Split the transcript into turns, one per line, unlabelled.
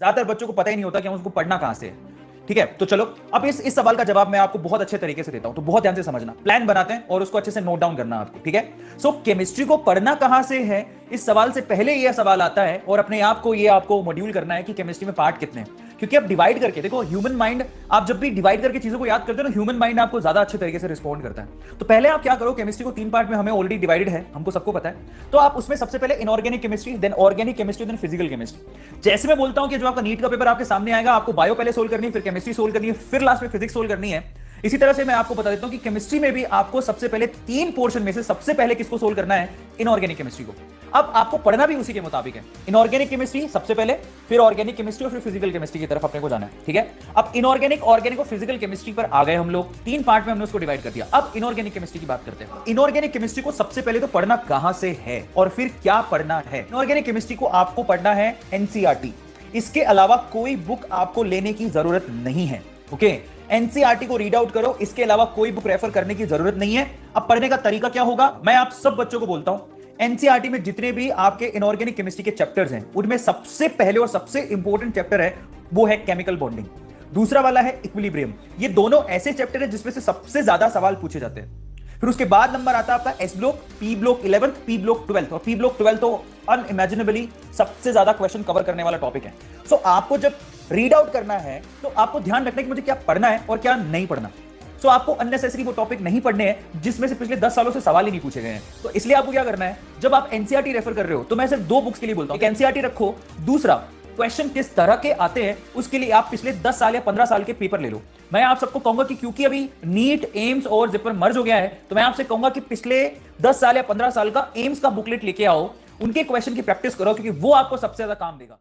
ज्यादातर बच्चों को पता ही नहीं होता कि हम उसको पढ़ना कहां से है। ठीक है, तो चलो अब इस सवाल का जवाब मैं आपको बहुत अच्छे तरीके से देता हूं, तो बहुत ध्यान से समझना, प्लान बनाते हैं और उसको अच्छे से नोट डाउन करना आपको। ठीक है, सो केमिस्ट्री को पढ़ना कहां से है, इस सवाल से पहले यह सवाल आता है और अपने आप को ये आपको मॉड्यूल करना है कि केमिस्ट्री में पार्ट कितने हैं। क्योंकि अब डिवाइड करके देखो, ह्यूमन माइंड, आप जब भी डिवाइड करके चीजों को याद करते हो ना, ह्यूमन माइंड आपको ज्यादा अच्छे तरीके से रिस्पॉन्ड करता है। तो पहले आप क्या करो, केमिस्ट्री को 3 पार्ट में हमें ऑलरेडी डिवाइडेड है, हमको सबको पता है। तो आप उसमें सबसे पहले inorganic chemistry, then organic chemistry, then physical chemistry. जैसे मैं बोलता हूं कि जो आपका नीट का पेपर आपके सामने आएगा, आपको बायो पहले सोल्व करनी है, फिर केमिस्ट्री सोल्व करनी है, फिर लास्ट में फिजिक्स सोल्व करनी है। इसी तरह से मैं आपको बता देता हूं कि केमिस्ट्री में भी आपको सबसे पहले 3 पोर्शन में से सबसे पहले किसको सोल्व करना है, इनऑर्गेनिक केमिस्ट्री को। अब आपको पढ़ना भी उसी के मुताबिक है, इनऑर्गेनिक केमिस्ट्री सबसे पहले, फिर ऑर्गेनिक केमिस्ट्री और फिर फिजिकल केमिस्ट्री की तरफ अपने को जाना है। ठीक है, अब इनऑर्गेनिक, ऑर्गेनिक और फिजिकल केमिस्ट्री पर आ गए हम लोग, 3 पार्ट में हमने उसको डिवाइड कर दिया। अब इनऑर्गेनिक केमिस्ट्री की बात करते हैं। इनऑर्गेनिक केमिस्ट्री को सबसे पहले तो पढ़ना कहां से है और फिर क्या पढ़ना है। इनऑर्गेनिक केमिस्ट्री को आपको पढ़ना है एनसीईआरटी, इसके अलावा कोई बुक आपको लेने की जरूरत नहीं है। ओके, एनसीईआरटी को रीड आउट करो, इसके अलावा कोई बुक रेफर करने की जरूरत नहीं है। अब पढ़ने का तरीका क्या होगा, मैं आप सब बच्चों को बोलता हूं, एनसीईआरटी में जितने भी आपके इनऑर्गेनिक केमिस्ट्री के चैप्टर्स हैं, उनमें सबसे पहले और सबसे इंपॉर्टेंट चैप्टर है वो है केमिकल बॉन्डिंग, दूसरा वाला है इक्विलिब्रियम। ये दोनों ऐसे चैप्टर हैं जिसमें से सबसे ज्यादा सवाल पूछे जाते हैं। फिर उसके बाद नंबर आता है आपका S block, P block 11th, P block 12th, और पी ब्लॉक 12th तो अनइमेजिनेबली सबसे ज्यादा क्वेश्चन कवर करने वाला टॉपिक है। सो आपको जब रीड आउट करना है तो आपको ध्यान रखना है कि मुझे क्या पढ़ना है और क्या नहीं पढ़ना। सो आपको अननेसेसरी वो टॉपिक नहीं पढ़ने हैं जिसमें से पिछले 10 सालों से सवाल ही नहीं पूछे गए हैं। तो इसलिए आपको क्या करना है, जब आप एनसीईआरटी रेफर कर रहे हो तो मैं सिर्फ 2 बुक्स के लिए बोलता हूं, एक एनसीईआरटी रखो, दूसरा क्वेश्चन किस तरह के आते हैं उसके लिए आप पिछले 10 साल या 15 साल के पेपर ले लो। मैं आप सबको कहूंगा कि क्योंकि अभी नीट, एम्स और जिपर मर्ज हो गया है, तो मैं आपसे कहूंगा कि पिछले 10 साल या 15 साल का एम्स का बुकलेट लेके आओ, उनके क्वेश्चन की प्रैक्टिस करो, क्योंकि वो आपको सबसे ज्यादा काम देगा।